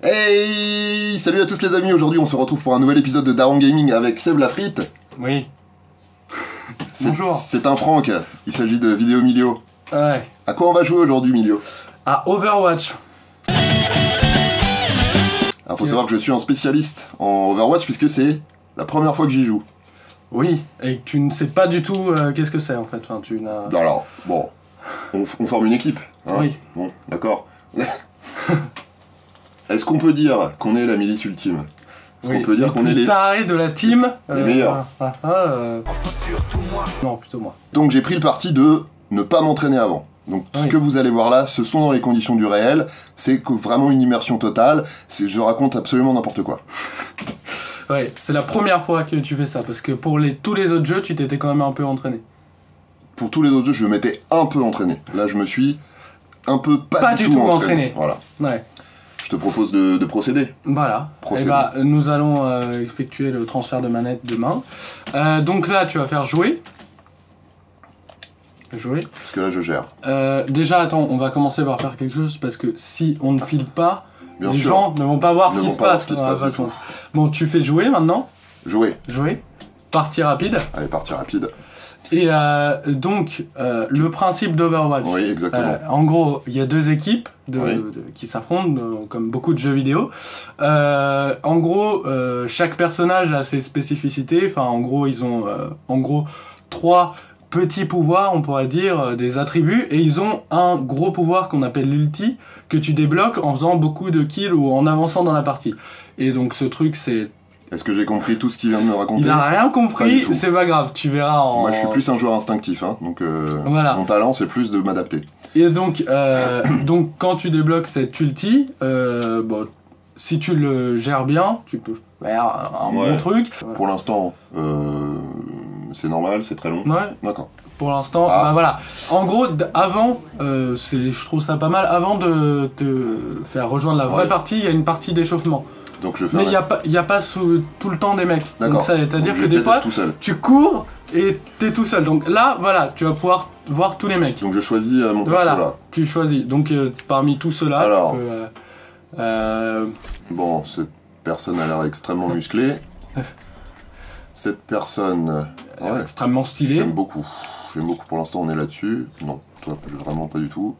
Hey, salut à tous les amis, aujourd'hui on se retrouve pour un nouvel épisode de Daron Gaming avec Seb Lafrite. Oui. Bonjour. C'est un prank, il s'agit de Vidéo Milio. Ouais. À quoi on va jouer aujourd'hui, Milio? À Overwatch. Alors faut savoir que je suis un spécialiste en Overwatch puisque c'est la première fois que j'y joue. Oui, et que tu ne sais pas du tout qu'est-ce que c'est en fait. Enfin, tu n'as... Alors, bon, on forme une équipe, hein? Oui. Bon, d'accord. Est-ce qu'on peut dire qu'on est la milice ultime? Est-ce qu'on peut dire qu'on est les tarés de la team meilleurs? Surtout moi. Non, plutôt moi. Donc j'ai pris le parti de ne pas m'entraîner avant. Donc ce que vous allez voir là, ce sont dans les conditions du réel, c'est vraiment une immersion totale, je raconte absolument n'importe quoi. Ouais, c'est la première fois que tu fais ça, parce que pour tous les autres jeux, tu t'étais quand même un peu entraîné. Pour tous les autres jeux, je m'étais un peu entraîné. Là, je me suis un peu pas du tout entraîné. Voilà. Ouais. Je te propose de procéder. Voilà. Et bah, nous allons effectuer le transfert de manette demain. Donc là, tu vas faire jouer. Jouer. Parce que là, je gère. Déjà, attends, on va commencer par faire quelque chose, parce que si on ne file pas, bien les sûr, gens ne vont pas voir ce qui se passe. Bon, tu fais jouer maintenant. Jouer. Jouer. Partie rapide. Allez, partie rapide. Et donc, le principe d'Overwatch. Oui, exactement. En gros, il y a deux équipes qui s'affrontent, comme beaucoup de jeux vidéo. En gros, chaque personnage a ses spécificités. Enfin, en gros, ils ont trois petits pouvoirs, on pourrait dire, des attributs. Et ils ont un gros pouvoir qu'on appelle l'ulti, que tu débloques en faisant beaucoup de kills ou en avançant dans la partie. Et donc, ce truc, c'est... Est-ce que j'ai compris tout ce qu'il vient de me raconter? Il a rien compris, c'est pas grave, tu verras en... Moi je suis plus un joueur instinctif, hein, donc voilà. Mon talent c'est plus de m'adapter. Et donc, quand tu débloques cette ulti, bon, si tu le gères bien, tu peux faire un bon truc. Pour l'instant, c'est normal, c'est très long. Ouais. D'accord. Pour l'instant, bah voilà. En gros, avant, je trouve ça pas mal, avant de te faire rejoindre la vraie partie, il y a une partie d'échauffement. Donc je fais mais il n'y a pas tout le temps des mecs. Donc c'est-à-dire que des fois, tu cours et t'es tout seul. Donc là, voilà, tu vas pouvoir voir tous les mecs. Donc je choisis mon perso là. Tu choisis. Donc parmi tous ceux-là, alors, tu peux, bon, cette personne a l'air extrêmement musclée. Cette personne... ouais, extrêmement stylée. J'aime beaucoup. J'aime beaucoup pour l'instant, on est là-dessus. Non, toi, vraiment pas du tout.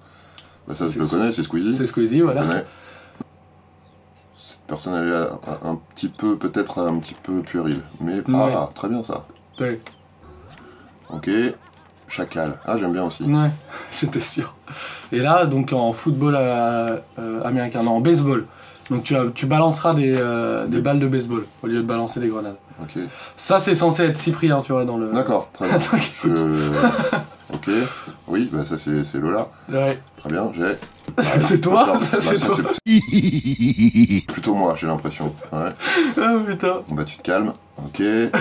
Bah ça, je le connais, c'est Squeezie. C'est Squeezie, voilà. Personne elle est un petit peu, peut-être un petit peu puéril, mais très bien ça. Ouais. Ok, chacal. Ah, j'aime bien aussi. Ouais, j'étais sûr. Et là, donc en football américain, non, en baseball. Donc tu balanceras des balles de baseball au lieu de balancer des grenades. Ok. Ça, c'est censé être Cyprien, tu vois, dans le... D'accord, très bien. Ok, oui, bah ça c'est Lola. Ouais. Très bien, j'ai... c'est toi, c'est toi. Plutôt moi, j'ai l'impression. Ouais. Ah putain. Bah tu te calmes, ok. Ouais.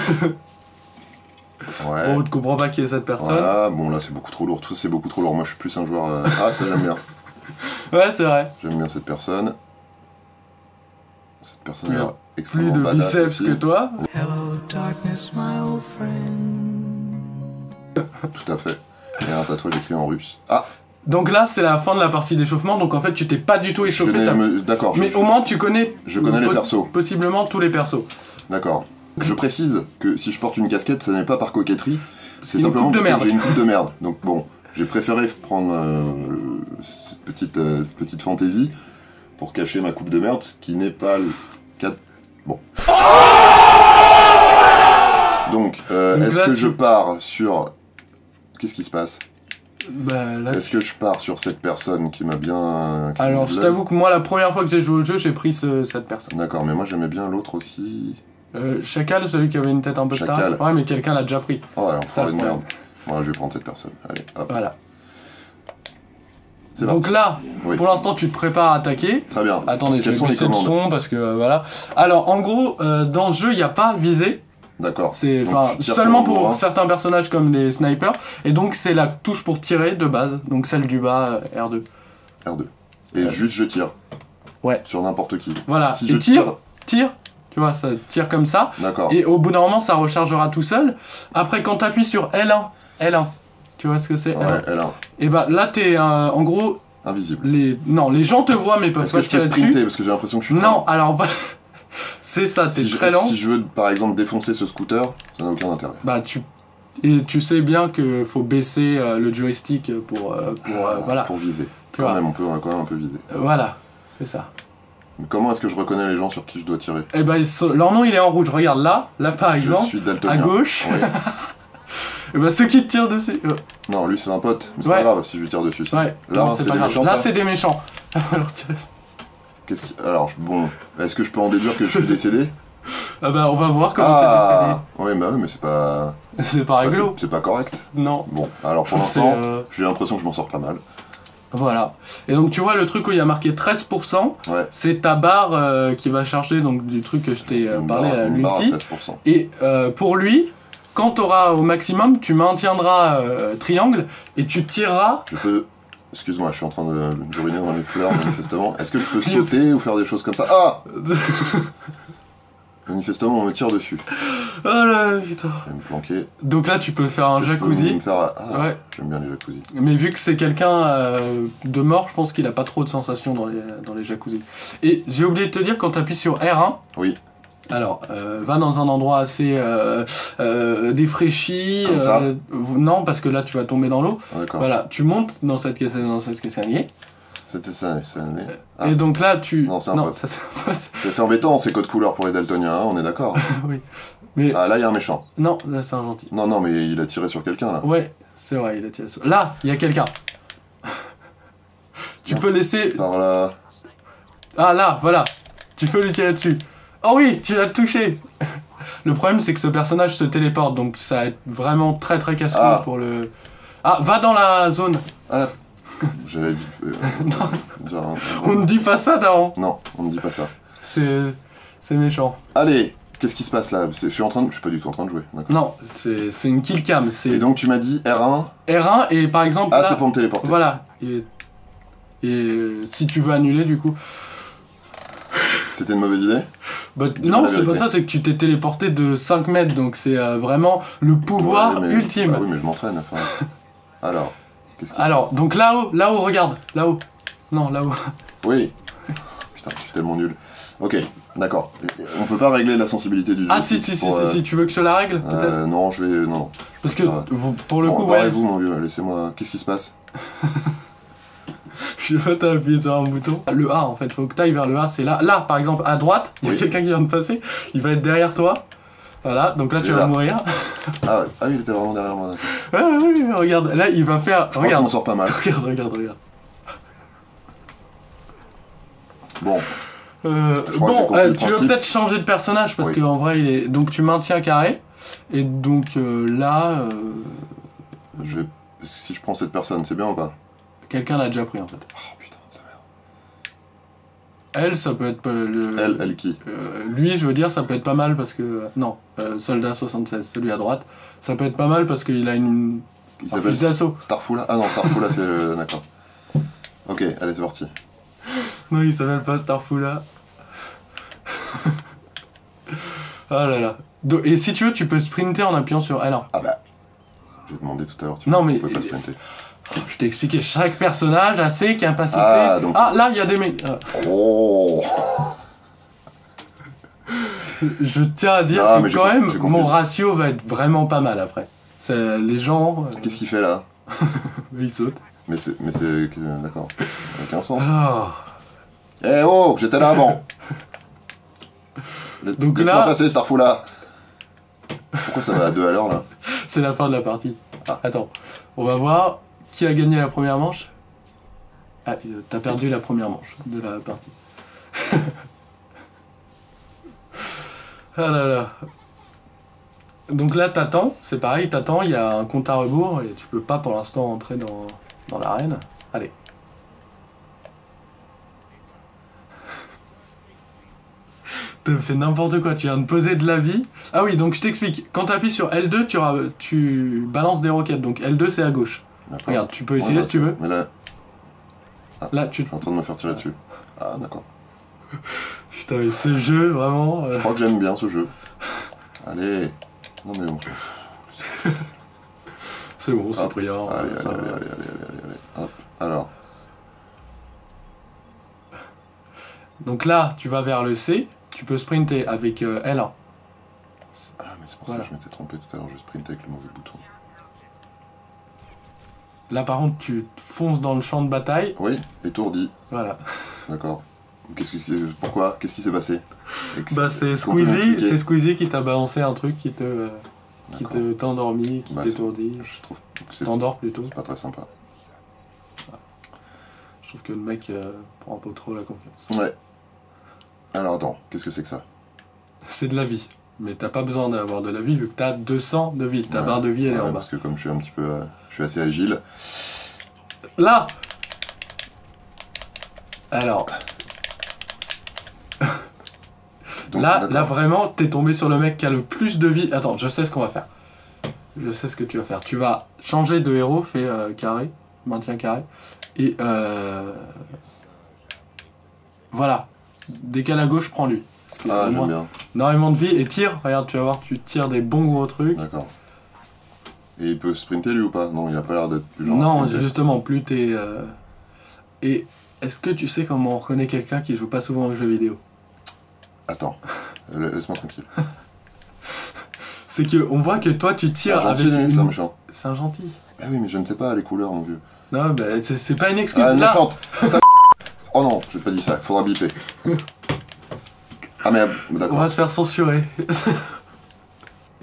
Bon, on ne comprend pas qui est cette personne. Voilà, bon là c'est beaucoup trop lourd, tout ça c'est beaucoup trop lourd. Moi je suis plus un joueur... Ah, ça j'aime bien. Ouais, c'est vrai. J'aime bien cette personne. Cette personne elle a extrêmement plus de badass biceps aussi. que toi. Hello darkness, my old friend. Tout à fait. Il y a un tatouage écrit en russe. Ah. Donc là, c'est la fin de la partie d'échauffement, donc en fait, tu t'es pas du tout échauffé. D'accord. Mais au moins, tu connais... Je connais les persos. Possiblement tous les persos. D'accord. Je précise que si je porte une casquette, ce n'est pas par coquetterie, c'est simplement parce que j'ai une coupe de merde. Donc bon, j'ai préféré prendre cette petite fantaisie pour cacher ma coupe de merde, ce qui n'est pas le cas... Bon. Donc, est-ce que je pars sur... Qu'est-ce qui se passe? Est-ce que je pars sur cette personne qui m'a bien... Alors, je t'avoue que moi, la première fois que j'ai joué au jeu, j'ai pris cette personne. D'accord, mais moi j'aimais bien l'autre aussi. Chacal, celui qui avait une tête un peu tarée. Ouais, mais quelqu'un l'a déjà pris. Oh, alors, ça de merde. Moi, je vais prendre cette personne. Allez, hop. Voilà. Donc là, pour l'instant, tu te prépares à attaquer. Très bien. Attendez, je vais baisser le son parce que voilà. Alors, en gros, dans le jeu, il n'y a pas visée. D'accord. C'est seulement pour certains personnages comme les snipers. Et donc, c'est la touche pour tirer de base. Donc, celle du bas, R2. R2. Et juste, je tire. Ouais. Sur n'importe qui. Voilà. Si et tire. Tu vois, ça tire comme ça. D'accord. Et au bout d'un moment, ça rechargera tout seul. Après, quand tu appuies sur L1, tu vois ce que c'est? Ouais, L1. Et bah là, t'es en gros, Invisible. Non, les gens te voient mais peuvent Est-ce pas que je peux tirer sprinter dessus. parce que j'ai l'impression que je suis très Non, lent. alors c'est ça, t'es très lent. Si je veux par exemple défoncer ce scooter, ça n'a aucun intérêt. Bah tu sais bien que faut baisser le joystick pour voilà. Pour viser. Tu Quand vois. même, on peut quand même un peu viser. Voilà, c'est ça. Mais comment est-ce que je reconnais les gens sur qui je dois tirer? Et ben leur nom il est en rouge. Regarde là par Je exemple, suis daltonien. à gauche. Oui. Et ben ceux qui te tirent dessus. Non, lui c'est un pote, mais c'est Ouais. pas grave si je lui tire dessus. Ouais, Là, non, c'est c'est pas des grave. méchants, Là ça c'est des méchants. Alors tirer. Alors, bon, est-ce que je peux en déduire que je suis décédé? Ah bah on va voir comment t'es ouais, bah oui, mais c'est pas... décédé. C'est pas réglo. c'est pas correct. Non. Bon, alors pour C'est, l'instant, j'ai l'impression que je m'en sors pas mal. Voilà. Et donc tu vois le truc où il y a marqué 13%, Ouais. c'est ta barre qui va charger donc du truc que je t'ai parlé à une barre à l'ulti. 13%. Et pour lui, quand tu auras au maximum, tu maintiendras triangle et tu tireras. Je peux... Excuse-moi, je suis en train de uriner dans les fleurs, manifestement. Est-ce que je peux sauter ou faire des choses comme ça? Ah! Manifestement, on me tire dessus. Oh là putain. Je vais me planquer. Donc là, tu peux faire un Est-ce que je peux jacuzzi. me faire... Ah, Ouais. j'aime bien les jacuzzi. Mais vu que c'est quelqu'un de mort, je pense qu'il a pas trop de sensations dans les jacuzzis. Et j'ai oublié de te dire, quand tu appuies sur R1, Oui. alors va dans un endroit assez défraîchi. Comme ça Non, parce que là tu vas tomber dans l'eau. Ah, d'accord. Voilà, tu montes dans cette escalier. C'était ça, c'est année. Ah. Et donc là tu. Non, c'est un pote. ça c'est. C'est embêtant ces codes couleurs pour les daltoniens, hein, on est d'accord. Oui. Mais Ah, là, il y a un méchant. non, là c'est un gentil. Non, mais il a tiré sur quelqu'un, là. Ouais, c'est vrai, il a tiré sur. Là, il y a quelqu'un. Tu Non. peux laisser. Par là... Ah là, voilà. Tu peux lui tirer dessus. Oh oui, tu l'as touché. Le problème c'est que ce personnage se téléporte, donc ça va être vraiment très très casse-cou Ah. pour le. Ah, va dans la zone. Ah, là... J'avais dit... dire On ne dit pas ça, Daron. Non, on ne dit pas ça. C'est méchant. Allez, qu'est-ce qui se passe là? Je suis pas du tout en train de jouer, d'accord. Non, c'est une kill cam. C'est Et donc tu m'as dit R1... R1 et par exemple Ah, là, c'est pour me téléporter. voilà. Et si tu veux annuler du coup. C'était une mauvaise idée? Bah, Dis-moi non, la c'est pas vérité. ça, c'est que tu t'es téléporté de 5 mètres, donc c'est vraiment le pouvoir Ouais, mais- ultime. Ah oui, mais je m'entraîne, enfin... Alors, qu'est-ce qui... Alors, donc là-haut, regarde, là-haut. Non, là-haut. Oui. Putain, je suis tellement nul. Ok, d'accord. On peut pas régler la sensibilité du jeu. Ah si, si, tu veux que je te la règle, peut-être Non, je vais... Non. Parce que, pour le Bon, coup, ouais, barrez-vous, mon vieux, laissez-moi... Qu'est-ce qui se passe? je sais pas, t'as appuyé sur un bouton. Le A, en fait, faut que t'ailles vers le A, c'est là. Là, par exemple, à droite, il y a Oui. quelqu'un qui vient de passer, il va être derrière toi. Voilà, donc là, Il tu est vas là. mourir. Ah ouais, ah oui, il était vraiment derrière moi, d'accord. Ah oui, regarde, là, il va faire... Je crois que je Regarde, m'en sors pas mal. regarde. Bon, Je crois que j'ai Bon, compris le tu veux principe. peut-être changer de personnage parce Oui. qu'en vrai, il est. Donc tu maintiens carré. Et donc là, je vais... Si je prends cette personne, c'est bien ou pas? quelqu'un l'a déjà pris en fait. Oh putain, ça merde. Elle, ça peut être le. Elle qui? Lui, je veux dire, ça peut être pas mal parce que. Non, soldat 76, celui à droite. Ça peut être pas mal parce qu'il a une. Il un s'appelle fusil d'assaut. Starfoula? Ah non, Starfoula, c'est le... D'accord. Ok, allez, c'est parti. Non, il s'appelle pas Starfoula. Ah là là. Et si tu veux, tu peux sprinter en appuyant sur L1. Ah bah... J'ai demandé tout à l'heure, Non, mais- pouvais pas sprinter. Je t'ai expliqué, chaque personnage a ses capacités. Ah, donc- là, il y a des mecs. Oh. Je tiens à dire Ah, mais que j'ai quand compris, même, j'ai compris. mon ratio va être vraiment pas mal après. Les gens, Qu'est-ce qu'il fait là? ils sautent. Mais c'est... D'accord. Aucun sens. Ah. Eh oh, j'étais là avant. Donc Laisse-moi là- passer, Starfoula. Pourquoi ça va à 2 à l'heure là? C'est la fin de la partie. Ah. Attends, on va voir qui a gagné la première manche. Ah, t'as perdu la première manche de la partie. Ah là là. Donc là, t'attends, c'est pareil, t'attends, il y a un compte à rebours et tu peux pas pour l'instant entrer dans l'arène. Allez. T'as fait n'importe quoi, tu viens de poser de la vie. Ah oui, donc je t'explique. Quand t'appuies sur L2, tu balances des roquettes. Donc L2, c'est à gauche. D'accord. Regarde, tu peux essayer Ouais, si tu veux. Mais là, Là, tu... je suis en train de me faire tirer dessus. Ah d'accord. Putain, mais ce jeu, vraiment... Je crois que j'aime bien ce jeu. Allez. Non mais bon. C'est bon, c'est Hop. brillant. Allez, ça allez, va. allez, allez, allez, allez, allez. Hop. Alors. Donc là, tu vas vers le C, tu peux sprinter avec L1. Ah, mais c'est pour Voilà. ça que je m'étais trompé tout à l'heure, je sprintais avec le mauvais bouton. Là, par contre, tu fonces dans le champ de bataille. Oui, étourdi, Voilà. d'accord. Pourquoi? Qu'est-ce qui s'est passé? Bah, c'est Est-ce qu'on peut m'expliquer Squeezie qui t'a balancé un truc qui D'accord. t'endormit, qui Bah, t'étourdit. Je trouve que c'est T'endors plutôt. pas très sympa. Je trouve que le mec prend un peu trop la confiance. Ouais. Alors attends, qu'est-ce que c'est que ça? C'est de la vie. Mais t'as pas besoin d'avoir de la vie vu que t'as 200 de vie. Ta Ouais. barre de vie, elle est Ouais, en bas. parce que comme je suis un petit peu... je suis assez agile. Là Alors, Donc, là d'accord. vraiment, t'es tombé sur le mec qui a le plus de vie. Attends, je sais ce qu'on va faire. Je sais ce que tu vas faire. Tu vas changer de héros, fais carré, maintien carré. Et voilà. Décale à gauche, prends lui. Parce que, Ah, au j'aime moins, bien. énormément de vie et tire. Regarde, tu vas voir, tu tires des bons gros trucs. D'accord. Et il peut sprinter lui ou pas? Non, il a pas l'air d'être plus genre. Non, sprinter. justement, plus t'es. Et est-ce que tu sais comment on reconnaît quelqu'un qui joue pas souvent aux jeux vidéo? Attends, laisse-moi tranquille. C'est que on voit que toi tu C'est tires un avec gentil, lui, une... c'est un méchant. C'est un gentil. Ah oui, mais je ne sais pas les couleurs, mon vieux. Non, bah c'est pas une excuse. Ah, Là, méchante. Oh non, j'ai pas dit ça, faudra biper. Ah merde, on d'accord. va se faire censurer.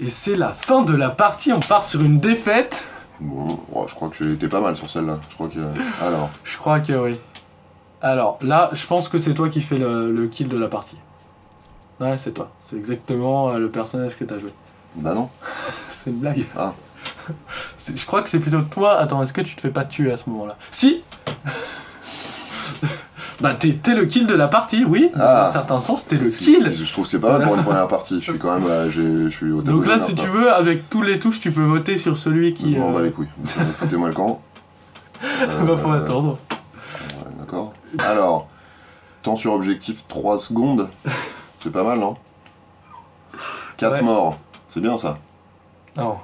Et c'est la fin de la partie, on part sur une défaite. Bon, oh, je crois que j'ai été pas mal sur celle-là. Je crois que... Alors, Je crois que oui. Alors là, je pense que c'est toi qui fais le kill de la partie. Ouais, c'est toi. C'est exactement le personnage que t'as joué. bah non. C'est une blague. Ah. Je crois que c'est plutôt toi. Attends, est-ce que tu te fais pas tuer à ce moment-là? Si. Bah t'es le kill de la partie, oui. Dans Ah. un certain sens, t'es le C'est- kill. Je trouve que c'est pas mal pour une première partie. Je suis quand même... je suis au tableau Donc là, d'honneur, si quoi. tu veux, avec tous les touches, tu peux voter sur celui qui Bon, bah les couilles. Foutez-moi le camp. va faut attendre. Ouais, d'accord. Alors, temps sur objectif 3 secondes. C'est pas mal, non? 4 Ouais. morts. C'est bien ça. Non,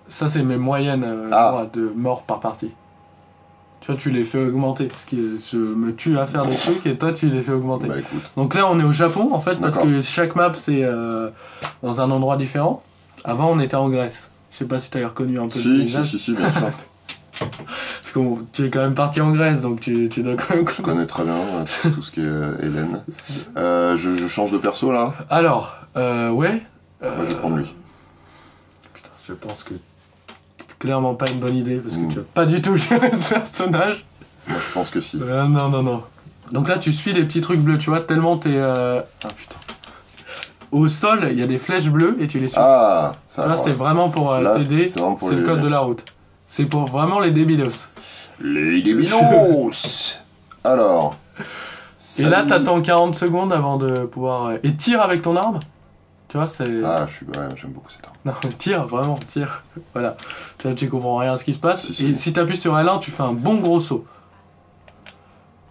ça c'est mes moyennes Ah. moi, de morts par partie. Tu vois, tu les fais augmenter. Parce que je me tue à faire des trucs et toi tu les fais augmenter. Bah écoute. Donc là, on est au Japon en fait, parce D'accord. que chaque map c'est dans un endroit différent. Avant, on était en Grèce. Je sais pas si t'as reconnu un peu le Si, paysage. si, bien sûr. Parce que tu es quand même parti en Grèce, donc tu dois quand même. Je connais très bien tout ce qui est Hélène. Je change de perso là. Alors, ouais. Moi je vais prendre lui. Putain, je pense que c'est clairement pas une bonne idée parce que Mm. tu vas pas du tout gérer ce personnage. Moi je pense que si. Non. Donc là, tu suis les petits trucs bleus, tu vois, tellement t'es. Ah putain. Au sol, il y a des flèches bleues et tu les suis. Ah, ça Là, alors, c'est vraiment pour là, t'aider. c'est vraiment pour C'est le les- code de la route. C'est pour vraiment les débilos. Les débilos. Alors. Et là, salut. t'attends 40 secondes avant de pouvoir. Et tire avec ton arme. Tu vois, c'est. Ah, j'aime beaucoup cette arme. Non, tire, vraiment, tire. Voilà. Tu vois, tu comprends rien à ce qui se passe. Si. Et si t'appuies sur L1, tu fais un bon gros saut.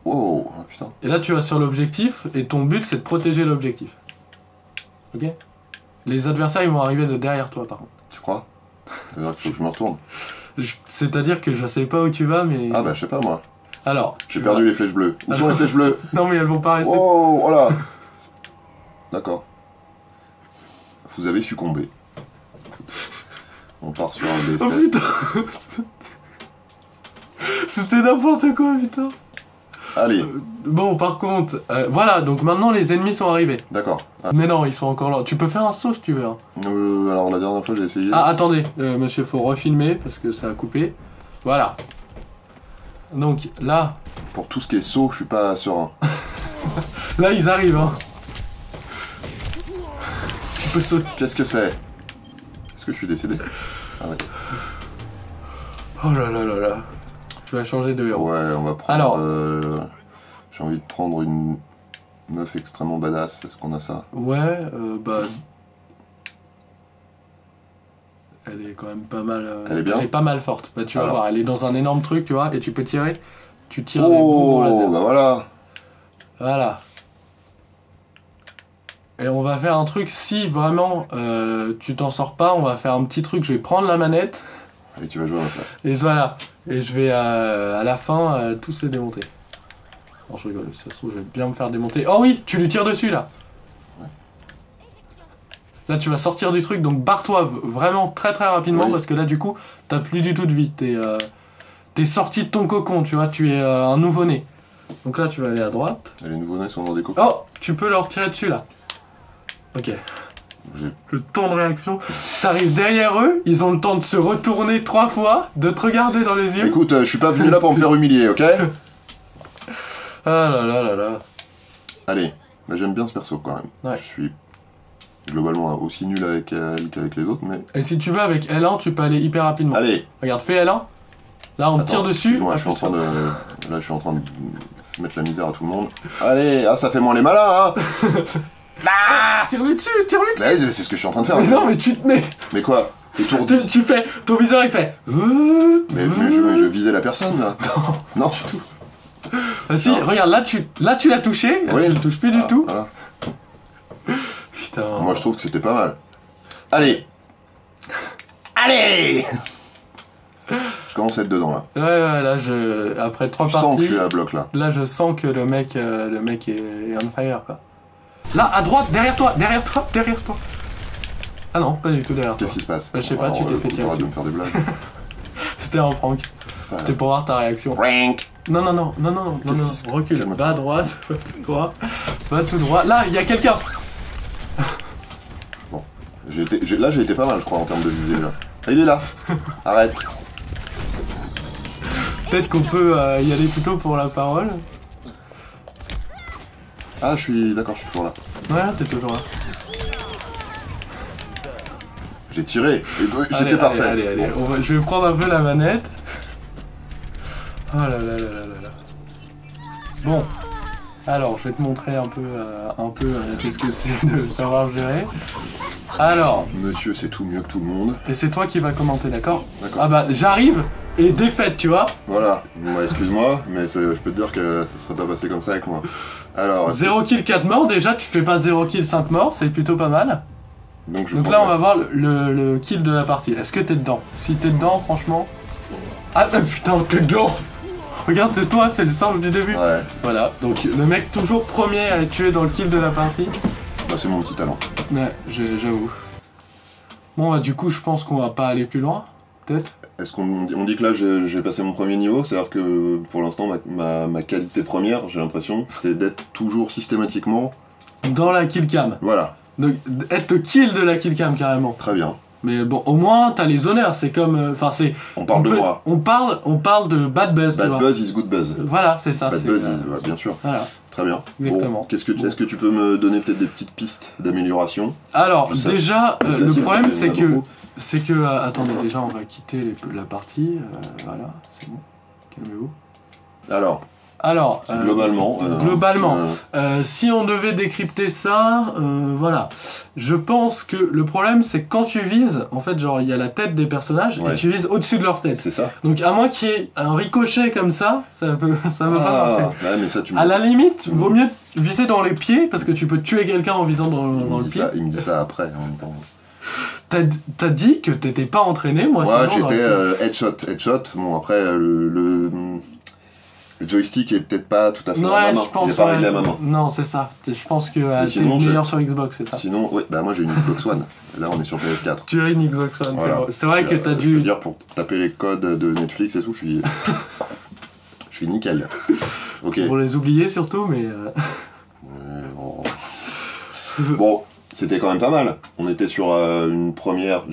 Oh, ah, putain. Et là, tu vas sur l'objectif, et ton but, c'est de protéger l'objectif. Ok? Les adversaires, ils vont arriver de derrière toi, par contre. Tu crois? C'est-à-dire qu'il faut que je me retourne. C'est-à-dire que je sais pas où tu vas, mais. Ah bah je sais pas moi. Alors. J'ai tu perdu vas- les flèches bleues. Où sont les flèches bleues? Non, mais elles vont pas rester. Oh, voilà. D'accord. Vous avez succombé. On part sur un Oh D7. putain! C'était n'importe quoi, putain! Allez, Bon, par contre, voilà, donc maintenant les ennemis sont arrivés. d'accord. Ah, Mais non, ils sont encore là. Tu peux faire un saut si tu veux. Hein. alors la dernière fois j'ai essayé. Ah, attendez, monsieur, faut refilmer parce que ça a coupé. Voilà. Donc là, Pour tout ce qui est saut, je suis pas serein. là ils arrivent. Hein. Tu peux sauter. Qu'est-ce que c'est? Est-ce que je suis décédé? Ah ouais. Oh là là là là. Tu vas changer de héros. Ouais, on va prendre... Alors. J'ai envie de prendre une meuf extrêmement badass. Est-ce qu'on a ça? Ouais, bah. Elle est quand même pas mal. Elle est bien. Elle est pas mal forte. Bah, tu vas Alors. voir, elle est dans un énorme truc, tu vois, et tu peux tirer. Tu tires des bons gros Oh, lasers. bah voilà. Voilà. Et on va faire un truc, si vraiment tu t'en sors pas, on va faire un petit truc, je vais prendre la manette, Et tu vas jouer à ma place. et voilà. Et je vais à la fin tous les démonter. Non, je rigole, ça se trouve, je vais bien me faire démonter. Oh oui, tu lui tires dessus, là. Ouais. Là, tu vas sortir du truc, donc barre-toi vraiment très très rapidement, Oui. parce que là, du coup, t'as plus du tout de vie. T'es sorti de ton cocon, tu vois, tu es un nouveau-né. Donc là, tu vas aller à droite. Et les nouveaux-nés sont dans des cocons. Oh, tu peux leur tirer dessus, là. Ok. Le temps de réaction. T'arrives derrière eux, ils ont le temps de se retourner 3 fois, de te regarder dans les yeux. Écoute, je suis pas venu là pour me faire humilier, ok? Ah là là là là. Allez, bah, j'aime bien ce perso quand même. Ouais. Je suis globalement aussi nul avec elle qu'avec les autres, mais... Et si tu veux, avec L1, tu peux aller hyper rapidement. Allez! Regarde, fais L1. Là, on te tire dessus. Moi, je suis en train de... Là, je suis en train de mettre la misère à tout le monde. Allez! Ah, ça fait moins les malins, hein! Tire-lui dessus, tire-lui dessus. Bah, c'est ce que je suis en train de faire. Mais non, mais tu te mets. Mais quoi? Étourdi? Tu fais. Ton viseur, il fait. Mais je visais la personne, là. Non, du tout. Ah si, Non. regarde, là tu l'as touché, là, Oui. tu le touches plus du tout. Voilà. Putain. Moi, je trouve que c'était pas mal. Allez! Allez! Je commence à être dedans, là. Ouais, là, après 3 Je sens que parties, je suis à bloc, là. là, je sens que le mec est on fire, quoi. Là, à droite, derrière toi. Ah non, pas du tout derrière toi. Qu'est-ce qui se passe? Bah, je sais pas, tu t'es fait tirer Arrête de dessus. me faire des blagues. C'était un prank. Bah, C'était pour voir ta réaction. Prank! Non, Qu'est-ce qui se- recule. calme-toi. Va à droite, va tout droit. Va tout droit. Là, il y a quelqu'un. Là, j'ai été pas mal, je crois, en termes de visée, là. Ah, il est là! Arrête! Peut-être qu'on peut y aller plutôt pour la parole. Ah, je suis... D'accord, je suis toujours là. Ouais, t'es toujours là. J'ai tiré! Et j'étais Allez, parfait. Allez, Bon. je vais prendre un peu la manette. Oh là là là là là là. Bon. Alors, je vais te montrer un peu qu'est-ce que c'est de savoir gérer. Alors, Monsieur, c'est tout mieux que tout le monde. et c'est toi qui vas commenter, d'accord? D'accord. Ah bah, j'arrive et défaite, tu vois. Voilà. Bon, excuse-moi, mais je peux te dire que ça serait pas passé comme ça avec moi. Alors... 0 kill, 4 morts, déjà, tu fais pas 0 kill, 5 morts, c'est plutôt pas mal. Donc, Donc là, on va voir le kill de la partie. Est-ce que t'es dedans? Si t'es dedans, franchement... Ah putain, t'es dedans. Regarde, c'est toi, c'est le simple du début. Ouais, Voilà, donc le mec toujours premier à être tué dans le kill de la partie. bah c'est mon petit talent. Ouais, j'avoue. Bon, bah, du coup, je pense qu'on va pas aller plus loin, peut-être. Est-ce qu'on dit que là j'ai passé mon premier niveau? C'est-à-dire que pour l'instant ma qualité première, j'ai l'impression, c'est d'être toujours systématiquement... Dans la kill cam. Voilà, Donc, être le kill de la kill cam, carrément. très bien. Mais bon, au moins, t'as les honneurs, c'est comme... Enfin, c'est... On parle de moi. On parle de bad buzz, tu Bad vois. buzz is good buzz. Voilà, c'est ça. Bad c'est, buzz is... ouais, bien sûr. Voilà. Très bien. Exactement. Bon, est-ce que tu peux me donner peut-être des petites pistes d'amélioration? Alors, Je sais. déjà, Donc, le là, si, problème, on c'est en a que... beaucoup. C'est que... attendez, déjà, on va quitter la partie. Voilà, c'est bon. Calmez-vous. Alors, Globalement. si on devait décrypter ça, voilà. Je pense que le problème, c'est que quand tu vises, en fait, genre, il y a la tête des personnages Ouais. et tu vises au-dessus de leur tête. C'est ça. Donc, à moins qu'il y ait un ricochet comme ça peut pas marcher. Ouais, mais ça, tu me À la limite, vaut mieux viser dans les pieds parce que tu peux tuer quelqu'un en visant dans le pied. il me dit ça après, en même temps. T'as dit que t'étais pas entraîné, moi Ouais, sinon, j'étais j'aurais headshot. Bon, après, le joystick est peut-être pas tout à fait fait- dans ma Ouais, main. je pense. Il est pas ouais, réglé à ma main. Non, c'est ça. Je pense que Mais t'es sinon, meilleur sur Xbox, c'est ça. Sinon, ouais, bah moi j'ai une Xbox One. Là, on est sur PS4. Tu as une Xbox One, Voilà. c'est vrai que t'as Je dû. veux dire, pour taper les codes de Netflix et tout, je suis... je suis nickel. Ok. Pour les oublier surtout, mais. Bon, Bon, c'était quand même pas mal. On était sur une première...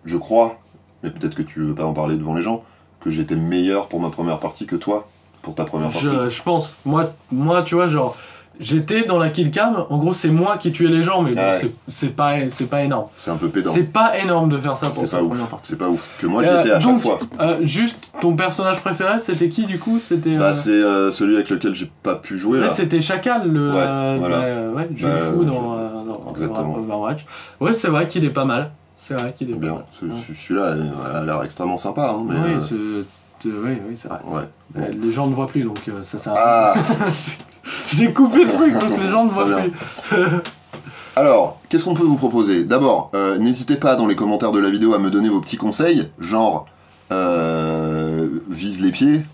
Je crois, mais peut-être que tu veux pas en parler devant les gens, que j'étais meilleur pour ma première partie que toi pour ta première partie. Je pense. Moi, tu vois, genre. J'étais dans la kill cam, en gros c'est moi qui tuais les gens, mais bon, Ouais. c'est pas énorme. C'est un peu pédant. C'est pas énorme de faire ça pour C'est sa pas première ouf. partie. C'est pas ouf. Que moi j'étais à chaque donc, fois. Juste, ton personnage préféré, c'était qui du coup? C'était. Bah c'est celui avec lequel j'ai pas pu jouer Ouais, là. c'était Chacal, le Ouais, voilà. ouais, Jules Bah, Fou je- dans exactement. Overwatch. Ouais, c'est vrai qu'il est pas mal. C'est vrai qu'il est pas Bien. mal. Celui-là a l'air extrêmement sympa. Hein, mais, Oui, c'est vrai. ouais. Les gens ne voient plus, donc ça sert à rien. Ah. J'ai coupé le truc, donc les gens ne Très voient bien. plus. Alors, qu'est-ce qu'on peut vous proposer? D'abord, n'hésitez pas dans les commentaires de la vidéo à me donner vos petits conseils, genre vise les pieds,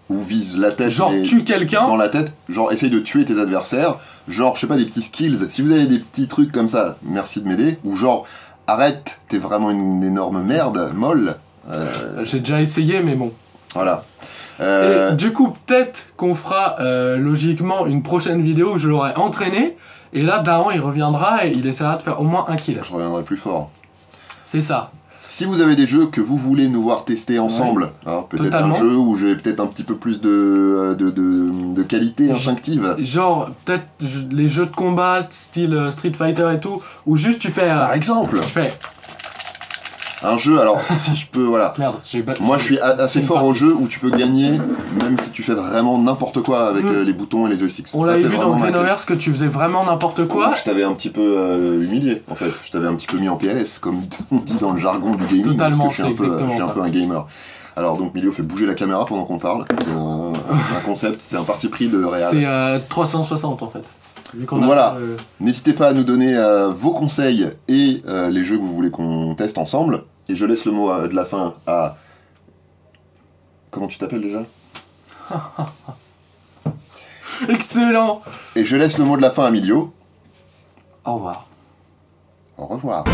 ou vise la tête, genre mais tue quelqu'un. dans la tête, genre essaye de tuer tes adversaires, genre je sais pas, des petits skills, si vous avez des petits trucs comme ça, merci de m'aider, ou genre arrête, t'es vraiment une énorme merde, molle. J'ai déjà essayé, mais bon. Voilà. Et du coup, peut-être qu'on fera logiquement une prochaine vidéo où je l'aurai entraîné, et là, Dahan, il reviendra et il essaiera de faire au moins un kill. Je reviendrai plus fort. C'est ça. Si vous avez des jeux que vous voulez nous voir tester ensemble, hein, peut-être Totalement. un jeu où j'ai peut-être un petit peu plus de qualité instinctive. Genre, peut-être les jeux de combat, style Street Fighter et tout, où juste tu fais... Par exemple, tu fais... un jeu, alors si je peux, voilà. Merde, Moi je suis assez fort au jeu où tu peux gagner, même si tu fais vraiment n'importe quoi avec les boutons et les joysticks. On l'avait vu dans Xenoverse que tu faisais vraiment n'importe quoi. Je t'avais un petit peu humilié en fait, je t'avais un petit peu mis en PLS, comme on dit dans le jargon du gaming. Totalement, parce que je suis un peu un gamer. Alors donc Milio fait bouger la caméra pendant qu'on parle, c'est un concept, c'est un parti pris de réal. C'est 360 en fait. Donc voilà, n'hésitez pas à nous donner vos conseils et les jeux que vous voulez qu'on teste ensemble. Et je laisse le mot de la fin à... Comment tu t'appelles déjà? Excellent. Et je laisse le mot de la fin à Milio. Au revoir. Au revoir.